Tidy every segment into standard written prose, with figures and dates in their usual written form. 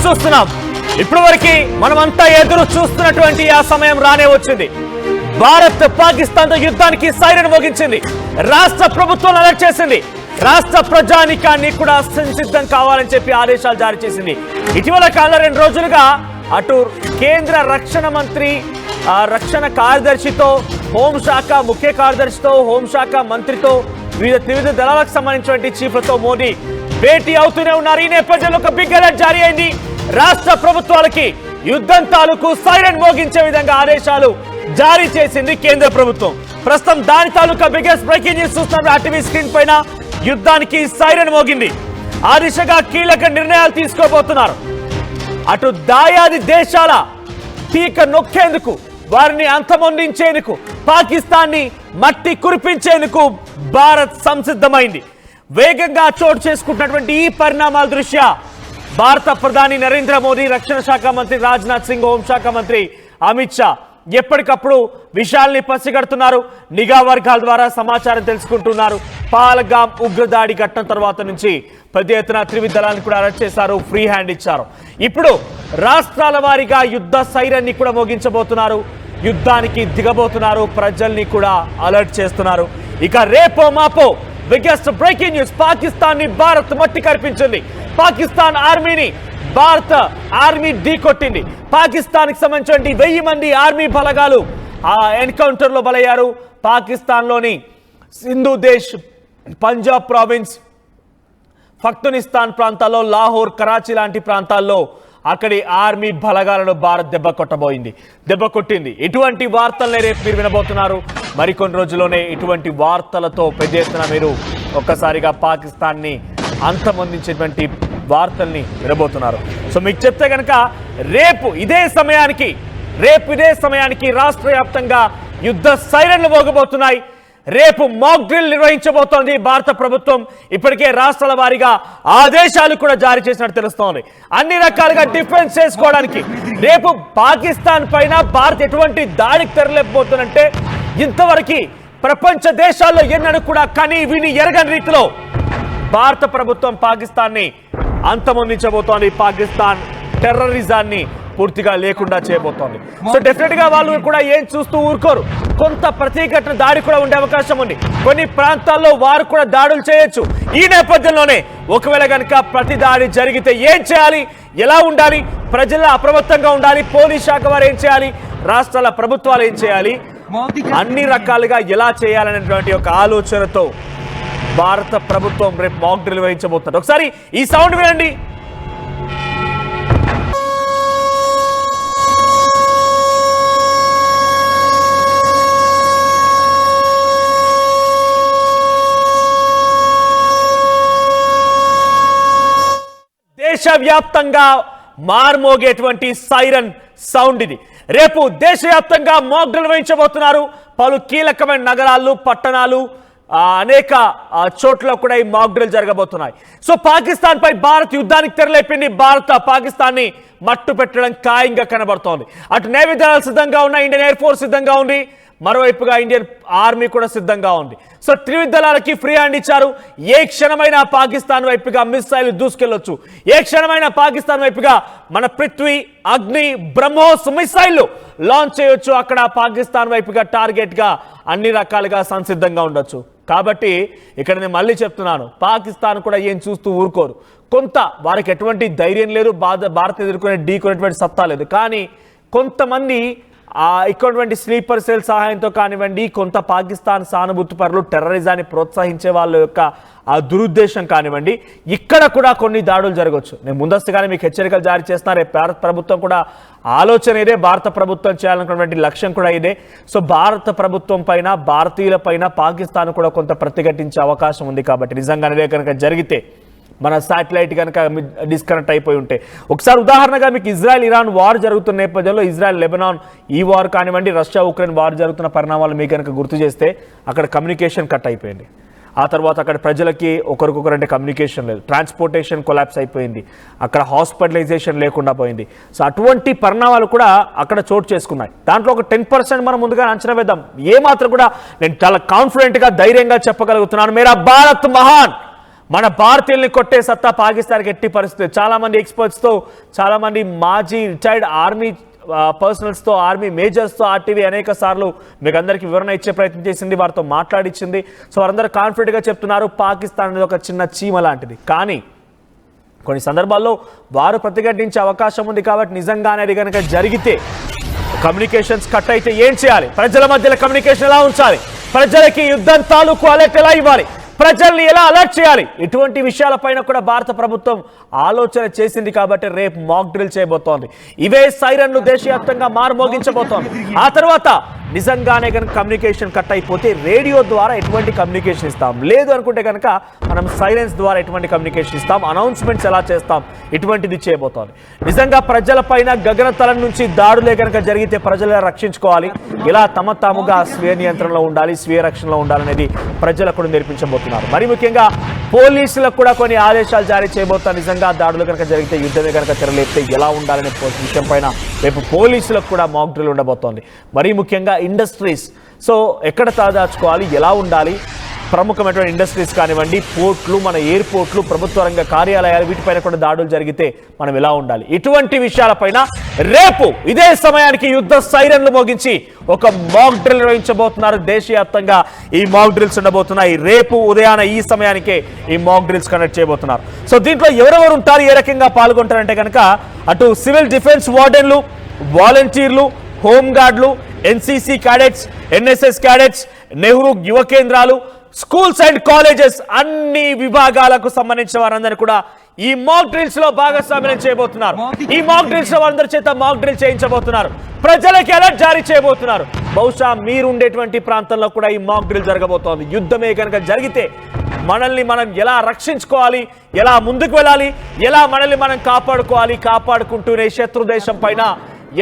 చూస్తున్నాం. ఇప్పటి వరకు మనమంతా ఎదురు చూస్తున్నటువంటి ఆ సమయం రానే వచ్చింది. భారత్ పాకిస్తాన్ తో యుద్ధానికి సైరన్ మోగించింది. రాష్ట్ర ప్రభుత్వం అలర్ట్ చేసింది. రాష్ట్ర ప్రజానికాన్ని కూడా సంసిద్ధం కావాలని చెప్పి ఆదేశాలు జారీ చేసింది. ఇటీవల కాలంలో 2 రోజులుగా అటు కేంద్ర రక్షణ మంత్రి రక్షణ కార్యదర్శితో, హోంశాఖ ముఖ్య కార్యదర్శితో, హోంశాఖ మంత్రితో, వివిధ దళాలకు సంబంధించినటువంటి చీఫ్లతో మోదీ భేటీ అవుతూనే ఉన్నారు. ఈ నేపథ్యంలో ఒక బిగ్ అలర్ట్ జారీ అయింది. రాష్ట్ర ప్రభుత్వాలకి యుద్ధం తాలూకు సైరన్ మోగించే విధంగా ఆదేశాలు జారీ చేసింది కేంద్ర ప్రభుత్వం. ప్రస్తుతం దాని తాలూకా బిగ్గెస్ట్ బ్రేకింగ్ న్యూస్ చూస్తున్నారు. ఆర్టీవీ స్క్రీన్ పైన యుద్ధానికి సైరన్ మోగింది. ఆ దిశగా కీలక నిర్ణయాలు తీసుకోబోతున్నారు. అటు దాయాది దేశాల పీక నొక్కేందుకు, వారిని అంతమొందించేందుకు, పాకిస్తాన్ని మట్టి కురిపించేందుకు భారత్ సంసిద్ధమైంది. వేగంగా చోటు చేసుకుంటున్నటువంటి ఈ పరిణామాల దృష్ట్యా భారత ప్రధాని నరేంద్ర మోదీ, రక్షణ శాఖ మంత్రి రాజ్నాథ్ సింగ్, హోంశాఖ మంత్రి అమిత్ షా ఎప్పటికప్పుడు విషయాల్ని పసిగడుతున్నారు. నిఘా వర్గాల ద్వారా సమాచారం తెలుసుకుంటున్నారు. పాల్గామ్ ఉగ్రదాడి ఘటన తర్వాత నుంచి పెద్ద ఎత్తున త్రివిధ దళాలను కూడా అరెస్ట్ చేశారు, ఫ్రీ హ్యాండ్ ఇచ్చారు. ఇప్పుడు రాష్ట్రాల వారీగా యుద్ధ సైరన్ని కూడా మోగించబోతున్నారు. యుద్ధానికి దిగబోతున్నారు. ప్రజల్ని కూడా అలర్ట్ చేస్తున్నారు. ఇక రేపో మాపో బిగ్గెస్ట్ బ్రేకింగ్ న్యూస్, పాకిస్తాన్ ని భారత్ మట్టి కనిపించింది. పాకిస్తాన్ ఆర్మీని భారత ఆర్మీ ఢీకొట్టింది. పాకిస్తాన్ కి సంబంధించిన 1000 మంది ఆర్మీ బలగాలు ఆ ఎన్కౌంటర్ లో బలయ్యారు. పాకిస్తాన్ లోని సింధు దేశ్, పంజాబ్ ప్రావిన్స్, ఫక్తునిస్తాన్ ప్రాంతాల్లో, లాహోర్, కరాచీ లాంటి ప్రాంతాల్లో అక్కడి ఆర్మీ బలగాలను భారత్ దెబ్బ కొట్టింది. ఇటువంటి వార్తలనే రేపు మీరు వినబోతున్నారు. మరికొన్ని రోజుల్లోనే ఇటువంటి వార్తలతో పెద్ద ఎత్తున మీరు ఒక్కసారిగా పాకిస్తాన్ని అంతమొందించేటువంటి వార్తల్ని వినబోతున్నారు. సో మీకు చెప్తే కనుక రేపు ఇదే సమయానికి రాష్ట్ర వ్యాప్తంగా యుద్ధ సైరన్లు మోగబోతున్నాయి. రేపు మాక్ డ్రిల్ నిర్వహించబోతోంది భారత ప్రభుత్వం. ఇప్పటికే రాష్ట్రాల వారీగా ఆదేశాలు కూడా జారీ చేసినట్టు తెలుస్తోంది. అన్ని రకాలుగా డిఫెన్స్ చేసుకోవడానికి రేపు పాకిస్తాన్ పైన భారత్ ఎటువంటి దాడికి తెరలేకపోతుందంటే ఇంతవరకు ప్రపంచ దేశాల్లో ఎన్నడూ కూడా కని విని ఎరగని రీతిలో భారత ప్రభుత్వం పాకిస్తాన్ని అంతమొందించబోతోంది. పాకిస్తాన్ టెర్రరిజాన్ని పూర్తిగా లేకుండా చేయబోతోంది. సో డెఫినెట్ గా వాళ్ళు కూడా ఏం చూస్తూ ఊరుకోరు. కొంత ప్రతిఘటన దాడి కూడా ఉండే అవకాశం ఉంది. కొన్ని ప్రాంతాల్లో వారు కూడా దాడులు చేయొచ్చు. ఈ నేపథ్యంలోనే ఒకవేళ కనుక ప్రతి దాడి జరిగితే ఏం చేయాలి, ఎలా ఉండాలి, ప్రజల అప్రమత్తంగా ఉండాలి, పోలీస్ శాఖ వారు ఏం చేయాలి, రాష్ట్రాల ప్రభుత్వాలు ఏం చేయాలి, అన్ని రకాలుగా ఎలా చేయాలనేటువంటి ఒక ఆలోచనతో భారత ప్రభుత్వం రేపు మాక్ డ్రిల్ నిర్వహించబోతున్నారు. ఒకసారి ఈ సౌండ్ వినండి. దేశవ్యాప్తంగా మార్మోగేటువంటి సైరన్ సౌండ్ ఇది. రేపు దేశవ్యాప్తంగా మాక్ డ్రిల్ నిర్వహించబోతున్నారు. పలు కీలకమైన నగరాలు, పట్టణాలు, అనేక చోట్ల కూడా ఈ మాక్ డ్రిల్ జరగబోతున్నాయి. సో పాకిస్తాన్ పై భారత్ యుద్ధానికి తెరలేపింది. భారత్ పాకిస్తాన్ ని మట్టు పెట్టడం ఖాయంగా కనబడుతోంది. అటు నేవీ దళాలు సిద్ధంగా ఉన్నాయి, ఇండియన్ ఎయిర్ ఫోర్స్ సిద్ధంగా ఉంది, మరోవైపుగా ఇండియన్ ఆర్మీ కూడా సిద్ధంగా ఉంది. సో త్రివిధ దళాలకి ఫ్రీ హ్యాండ్ ఇచ్చారు. ఏ క్షణమైన పాకిస్తాన్ వైపుగా మిస్సైల్ దూసుకెళ్లొచ్చు. ఏ క్షణమైన పాకిస్తాన్ వైపుగా మన పృథ్వీ, అగ్ని, బ్రహ్మోస్ మిస్సైల్ లాంచ్ చేయొచ్చు. అక్కడ పాకిస్తాన్ వైపుగా టార్గెట్ గా అన్ని రకాలుగా సంసిద్ధంగా ఉండొచ్చు. కాబట్టి ఇక్కడ నేను మళ్ళీ చెప్తున్నాను, పాకిస్తాన్ కూడా ఏం చూస్తూ ఊరుకోరు. కొంత వారికి ఎటువంటి ధైర్యం లేదు, భారత్ ఎదుర్కొనే ఢీకొనేటువంటి సత్తా లేదు. కానీ కొంతమంది ఇటువంటి స్లీపర్ సెల్ సహాయంతో కానివ్వండి, కొంత పాకిస్తాన్ సానుభూతి పరులు, టెర్రరిజాన్ని ప్రోత్సహించే వాళ్ళ యొక్క ఆ దురుద్దేశం కానివ్వండి, ఇక్కడ కూడా కొన్ని దాడులు జరగవచ్చు. నేను ముందస్తుగానే మీకు హెచ్చరికలు జారీ చేస్తున్నారు. భారత ప్రభుత్వం కూడా ఆలోచన ఇదే, భారత ప్రభుత్వం చేయాలనుకున్నటువంటి లక్ష్యం కూడా ఇదే. సో భారత ప్రభుత్వం పైన, భారతీయుల పైన పాకిస్తాన్ కూడా కొంత ప్రతిఘటించే అవకాశం ఉంది. కాబట్టి నిజంగానే కనుక జరిగితే మన శాటిలైట్ కనుక డిస్కనెక్ట్ అయిపోయి ఉంటే, ఒకసారి ఉదాహరణగా మీకు ఇజ్రాయెల్ ఇరాన్ వార్ జరుగుతున్న నేపథ్యంలో ఇజ్రాయెల్ లెబనాన్ ఈ వార్ కానివ్వండి, రష్యా ఉక్రెయిన్ వార్ జరుగుతున్న పరిణామాలు మీకు కనుక గుర్తు చేస్తే అక్కడ కమ్యూనికేషన్ కట్ అయిపోయింది. ఆ తర్వాత అక్కడ ప్రజలకి ఒకరికొకరంటే కమ్యూనికేషన్ లేదు, ట్రాన్స్పోర్టేషన్ కొలాప్స్ అయిపోయింది, అక్కడ హాస్పిటలైజేషన్ లేకుండా పోయింది. సో అటువంటి పరిణామాలు కూడా అక్కడ చోటు చేసుకున్నాయి. దాంట్లో ఒక 10% మనం ముందుగా అంచనా వేద్దాం. ఏమాత్రం కూడా నేను చాలా కాన్ఫిడెంట్గా ధైర్యంగా చెప్పగలుగుతున్నాను, మేరా భారత్ మహాన్, మన భారతీయుల్ని కొట్టే సత్తా పాకిస్తాన్కి ఎట్టి పరిస్థితి. చాలా మంది ఎక్స్పర్ట్స్తో, చాలా మంది మాజీ రిటైర్డ్ ఆర్మీ పర్సనల్స్తో, ఆర్మీ మేజర్స్తో ఆర్టీవీ అనేక సార్లు మీకు అందరికీ వివరణ ఇచ్చే ప్రయత్నం చేసింది, వారితో మాట్లాడించింది. సో వారందరూ కాన్ఫిడెంట్గా చెప్తున్నారు పాకిస్తాన్ అనేది ఒక చిన్న చీమ లాంటిది. కానీ కొన్ని సందర్భాల్లో వారు ప్రతిఘటించే అవకాశం ఉంది. కాబట్టి నిజంగానే అది కనుక జరిగితే, కమ్యూనికేషన్స్ కట్ అయితే ఏం చేయాలి? ప్రజల మధ్యలో కమ్యూనికేషన్ ఎలా ఉంచాలి? ప్రజలకి యుద్ధం తాలూకు అలర్ట్ ఎలా ఇవ్వాలి? ప్రజల్ని ఎలా అలర్ట్ చేయాలి? ఇటువంటి విషయాలపైన కూడా భారత ప్రభుత్వం ఆలోచన చేసింది. కాబట్టి రేపు మాక్ డ్రిల్ చేయబోతోంది. ఇవే సైరన్లు దేశవ్యాప్తంగా మారుమోగించబోతోంది. ఆ తర్వాత నిజంగానే కనుక కమ్యూనికేషన్ కట్ అయిపోతే రేడియో ద్వారా ఎటువంటి కమ్యూనికేషన్ ఇస్తాం, లేదు అనుకుంటే కనుక మనం సైలెన్స్ ద్వారా ఎటువంటి కమ్యూనికేషన్ ఇస్తాం, అనౌన్స్మెంట్స్ ఎలా చేస్తాం, ఇటువంటిది చేయబోతోంది. నిజంగా ప్రజలపైన గగనతలం నుంచి దాడులే కనుక జరిగితే ప్రజలను రక్షించుకోవాలి, ఇలా తమ తాముగా స్వీయ నియంత్రణలో ఉండాలి, స్వీయ రక్షణలో ఉండాలనేది ప్రజలకు కూడా నేర్పించబోతున్నారు. మరి ముఖ్యంగా పోలీసులకు కూడా కొన్ని ఆదేశాలు జారీ చేయబోతున్నారు. నిజంగా దాడులు కనుక జరిగితే, యుద్ధమే కనుక తెరలేపితే ఎలా ఉండాలనే విషయం పైన రేపు పోలీసులకు కూడా మాక్ డ్రిల్ ఉండబోతోంది. మరీ ముఖ్యంగా ఇండస్ట్రీస్, సో ఎక్కడ తాదాచుకోవాలి, ఎలా ఉండాలి, ప్రముఖమైనటువంటి ఇండస్ట్రీస్ కానివ్వండి, పోర్ట్లు, మన ఎయిర్పోర్ట్లు, ప్రభుత్వ రంగ కార్యాలయాలు, వీటిపైన కూడా దాడులు జరిగితే మనం ఎలా ఉండాలి, ఇటువంటి విషయాలపైన రేపు ఇదే సమయానికి యుద్ధ సైరన్లు మోగించి ఒక మాక్ డ్రిల్ నిర్వహించబోతున్నారు. దేశవ్యాప్తంగా ఈ మాక్ డ్రిల్స్ ఉండబోతున్నాయి. రేపు ఉదయాన ఈ సమయానికే ఈ మాక్ డ్రిల్స్ కండక్ట్ చేయబోతున్నారు. సో దీంట్లో ఎవరెవరు ఉంటారు, ఏ రకంగా పాల్గొంటారంటే కనుక అటు సివిల్ డిఫెన్స్ వార్డెన్లు, వాలంటీర్లు, హోంగార్డులు, NCC cadets, NSS cadets, Nehru Yuva కేంద్రాలు, స్కూల్స్ అండ్ కాలేజెస్, అన్ని విభాగాలకు సంబంధించిన వారందరూ కూడా ఈ మాక్ డ్రిల్స్ లో భాగస్వామ్యం చేయబోతున్నారు. ఈ మాక్ డ్రిల్స్ లో వారందరి చేత మాక్ డ్రిల్ చేయించబోతున్నారు. ప్రజలకి అలర్ట్ జారీ చేయబోతున్నారు. బహుశా మీరుండేటువంటి ప్రాంతంలో కూడా ఈ మాక్ డ్రిల్ జరగబోతోంది. యుద్ధమే కనుక జరిగితే మనల్ని మనం ఎలా రక్షించుకోవాలి, ఎలా ముందుకు వెళ్ళాలి, ఎలా మనల్ని మనం కాపాడుకోవాలి, కాపాడుకుంటూనే శత్రు దేశం పైన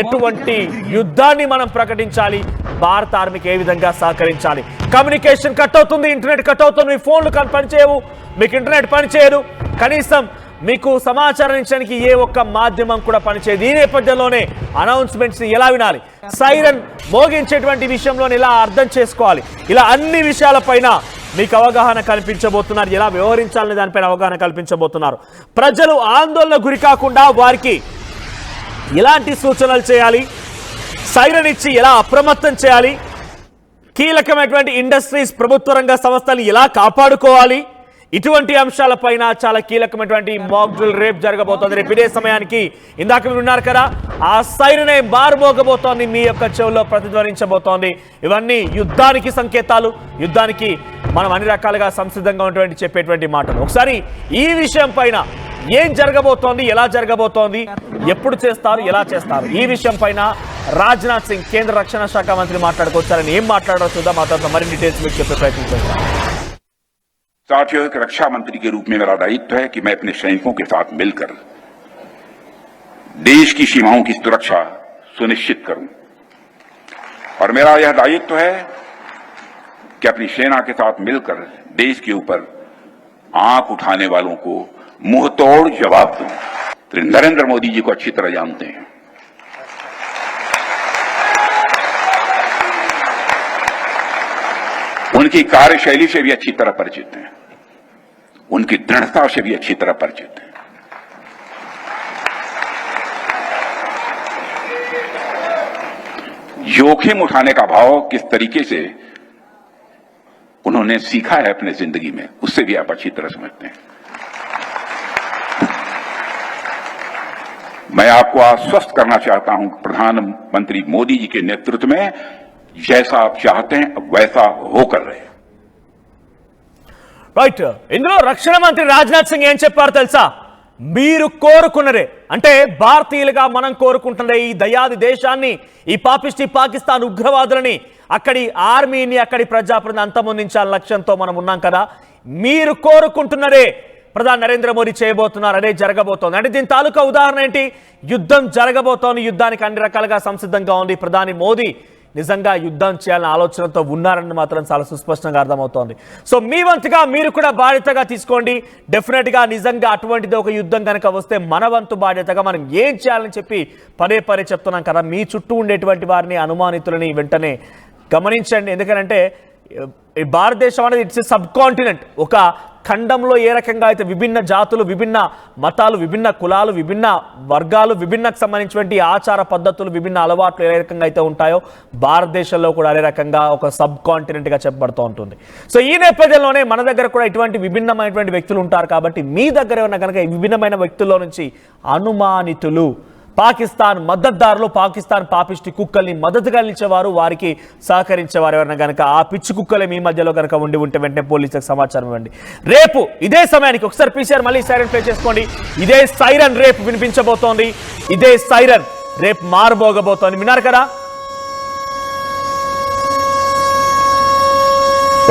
ఎటువంటి యుద్ధాన్ని మనం ప్రకటించాలి, భారత ఆర్మీకి ఏ విధంగా సహకరించాలి. కమ్యూనికేషన్ కట్ అవుతుంది, ఇంటర్నెట్ కట్ అవుతుంది, మీ ఫోన్లు పనిచేయవు, మీకు ఇంటర్నెట్ పనిచేయదు, కనీసం మీకు సమాచారం ఇచ్చడానికి ఏ ఒక్క మాధ్యమం కూడా పనిచేయదు. ఈ నేపథ్యంలోనే అనౌన్స్మెంట్స్ ఎలా వినాలి, సైరన్ మోగించేటువంటి విషయంలో ఎలా అర్థం చేసుకోవాలి, ఇలా అన్ని విషయాలపైన మీకు అవగాహన కల్పించబోతున్నారు. ఎలా వ్యవహరించాలనే దానిపైన అవగాహన కల్పించబోతున్నారు. ప్రజలు ఆందోళన గురి కాకుండా వారికి ఎలాంటి సూచనలు చేయాలి, సైరన్ ఇచ్చి ఎలా అప్రమత్తం చేయాలి, కీలకమైనటువంటి ఇండస్ట్రీస్, ప్రభుత్వ రంగ సంస్థలు ఎలా కాపాడుకోవాలి, ఇటువంటి అంశాలపైన చాలా కీలకమైనటువంటి మాక్ డ్రిల్ రేపు జరగబోతోంది. రేపు ఇదే సమయానికి ఇందాక మీరు ఉన్నారు కదా, ఆ సైరనే మారుమోగబోతోంది, మీ యొక్క చెవుల్లో ప్రతిధ్వనించబోతోంది. ఇవన్నీ యుద్ధానికి సంకేతాలు, యుద్ధానికి మనం అన్ని రకాలుగా సంసిద్ధంగా ఉన్నటువంటి చెప్పేటువంటి మాటలు. ఒకసారి ఈ విషయం పైన ఏం జరగబోతోంది, ఎలా జరగబోతోంది, ఎప్పుడు చేస్తారు, ఎలా చేస్తారు, ఈ విషయం పైన రాజ్నాథ్ సింగ్ కేంద్ర రక్షణ శాఖ మంత్రి మాట్లాడుకొచ్చారని ఏం మాట్లాడారో చూద్దాం. ఆ తర్వాత మరిన్ని డీటెయిల్స్ మీకు చెప్పే ప్రయత్నం చేస్తాం. साथियों, एक रक्षा मंत्री के रूप में मेरा दायित्व है कि मैं अपने सैनिकों के साथ मिलकर देश की सीमाओं की सुरक्षा सुनिश्चित करूं और मेरा यह दायित्व है कि अपनी सेना के साथ मिलकर देश के ऊपर आंख उठाने वालों को मुंहतोड़ जवाब दूं। तो नरेंद्र मोदी जी को अच्छी तरह जानते हैं, उनकी कार्यशैली से भी अच्छी तरह परिचित हैं, उनकी दृढ़ता से भी अच्छी तरह परिचित हैं। जोखिम उठाने का भाव किस तरीके से उन्होंने सीखा है अपने जिंदगी में, उससे भी आप अच्छी तरह समझते हैं। मैं आपको आश्वस्त करना चाहता हूं कि प्रधानमंत्री मोदी जी के नेतृत्व में जैसा आप चाहते हैं वैसा होकर रहे। రైట్, ఇందులో రక్షణ మంత్రి రాజ్నాథ్ సింగ్ ఏం చెప్పారు తెలుసా? మీరు కోరుకున్నదే, అంటే భారతీయులుగా మనం కోరుకుంటున్నదే ఈ దయాది దేశాన్ని, ఈ పాపిష్టి పాకిస్తాన్ ఉగ్రవాదులని, అక్కడి ఆర్మీని, అక్కడి ప్రజాప్రతిని అంతమొందించాలని లక్ష్యంతో మనం ఉన్నాం కదా. మీరు కోరుకుంటున్నదే ప్రధాని నరేంద్ర మోదీ చేయబోతున్నారు, అదే జరగబోతోంది. అంటే దీని తాలూకా ఉదాహరణ ఏంటి? యుద్ధం జరగబోతోంది, యుద్ధానికి అన్ని రకాలుగా సంసిద్ధంగా ఉంది. ప్రధాని మోదీ నిజంగా యుద్ధం చేయాలనే ఆలోచనతో ఉన్నారని మాత్రం చాలా సుస్పష్టంగా అర్థమవుతోంది. సో మీ వంతుగా మీరు కూడా బాధ్యతగా తీసుకోండి. డెఫినెట్గా నిజంగా అటువంటిది ఒక యుద్ధం కనుక వస్తే మన వంతు బాధ్యతగా మనం ఏం చేయాలని చెప్పి పదే పదే చెప్తున్నాం కదా. మీ చుట్టూ ఉండేటువంటి వారిని, అనుమానితులని వెంటనే గమనించండి. ఎందుకంటే ఈ భారతదేశం అనేది ఇట్స్ సబ్ కాంటినెంట్. ఒక ఖండంలో ఏ రకంగా అయితే విభిన్న జాతులు, విభిన్న మతాలు, విభిన్న కులాలు, విభిన్న వర్గాలు, విభిన్నకు సంబంధించినటువంటి ఆచార పద్ధతులు, విభిన్న అలవాట్లు ఏ రకంగా అయితే ఉంటాయో భారతదేశంలో కూడా అదే రకంగా ఒక సబ్ కాంటినెంట్గా చెప్పబడుతూ ఉంటుంది. సో ఈ నేపథ్యంలోనే మన దగ్గర కూడా ఇటువంటి విభిన్నమైనటువంటి వ్యక్తులు ఉంటారు. కాబట్టి మీ దగ్గర ఉన్న కనుక ఈ విభిన్నమైన వ్యక్తుల్లో నుంచి అనుమానితులు, పాకిస్తాన్ మద్దతుదారులు, పాకిస్తాన్ పాపిస్టి కుక్కల్ని మద్దతుగా నిలిచేవారు, వారికి సహకరించేవారు ఎవరైనా కనుక ఆ పిచ్చి కుక్కలే మీ మధ్యలో కనుక ఉండి ఉంటే వెంటనే పోలీసులకు సమాచారం ఇవ్వండి. రేపు ఇదే సమయానికి ఒకసారి పీసీఆర్ మళ్ళీ సైరన్ ప్లే చేసుకోండి. ఇదే సైరన్ రేపు వినిపించబోతోంది. ఇదే సైరన్ రేపు మారబోగబోతోంది. విన్నారు కదా,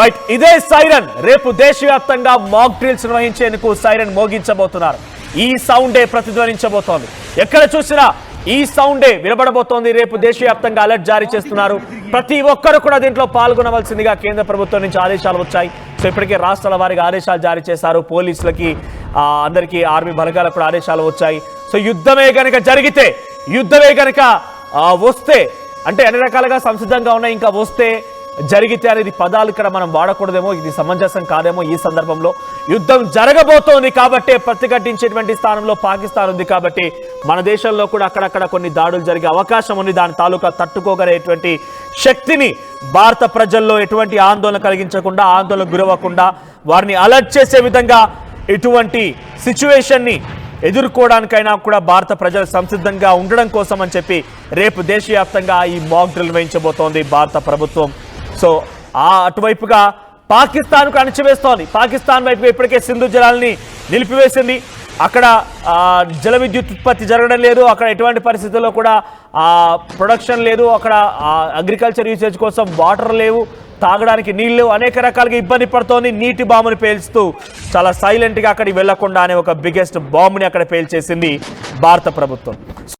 రైట్? ఇదే సైరన్ రేపు దేశవ్యాప్తంగా మాక్ డ్రిల్స్ నిర్వహించేందుకు సైరన్ మోగించబోతున్నారు. ఈ సౌండే ప్రతిధ్వనించబోతోంది. ఎక్కడ చూసినా ఈ సౌండే వినబడబోతోంది. రేపు దేశవ్యాప్తంగా అలర్ట్ జారీ చేస్తున్నారు. ప్రతి ఒక్కరు కూడా దీంట్లో పాల్గొనవలసిందిగా కేంద్ర ప్రభుత్వం నుంచి ఆదేశాలు వచ్చాయి. సో ఇప్పటికే రాష్ట్రాల వారీగా ఆదేశాలు జారీ చేశారు. పోలీసులకి, అందరికీ, ఆర్మీ బలగాలకు కూడా ఆదేశాలు వచ్చాయి. సో యుద్ధమే గనక జరిగితే, యుద్ధమే గనక వస్తే, అంటే అన్ని రకాలుగా సంసిద్ధంగా ఉన్నాయి, ఇంకా వస్తే, జరిగితే అనేది పదాలు ఇక్కడ మనం వాడకూడదేమో, ఇది సమంజసం కాదేమో. ఈ సందర్భంలో యుద్ధం జరగబోతోంది కాబట్టి ప్రతిఘటించేటువంటి స్థానంలో పాకిస్తాన్ ఉంది. కాబట్టి మన దేశంలో కూడా అక్కడక్కడ కొన్ని దాడులు జరిగే అవకాశం ఉంది. దాని తాలూకా తట్టుకోగలిగేటువంటి శక్తిని భారత ప్రజల్లో ఎటువంటి ఆందోళన కలిగించకుండా, ఆందోళన గురవ్వకుండా వారిని అలర్ట్ చేసే విధంగా ఇటువంటి సిచ్యువేషన్ని ఎదుర్కోవడానికైనా కూడా భారత ప్రజలు సంసిద్ధంగా ఉండడం కోసం అని చెప్పి రేపు దేశవ్యాప్తంగా ఈ మాక్ డ్రిల్ వేయించబోతోంది భారత ప్రభుత్వం. సో అటువైపుగా పాకిస్తాన్కు అణచివేస్తోంది. పాకిస్తాన్ వైపు ఇప్పటికే సింధు జలాల్ని నిలిపివేసింది. అక్కడ జల విద్యుత్ ఉత్పత్తి జరగడం లేదు. అక్కడ ఎటువంటి పరిస్థితుల్లో కూడా ప్రొడక్షన్ లేదు. అక్కడ అగ్రికల్చర్ యూసేజ్ కోసం వాటర్ లేవు, తాగడానికి నీళ్ళు లేవు. అనేక రకాలుగా ఇబ్బంది పడుతోంది. నీటి బాంబుని పేల్చుతూ చాలా సైలెంట్గా అక్కడికి వెళ్లకుండా అనే ఒక బిగ్గెస్ట్ బాంబుని అక్కడ పేల్చేసింది భారత ప్రభుత్వం.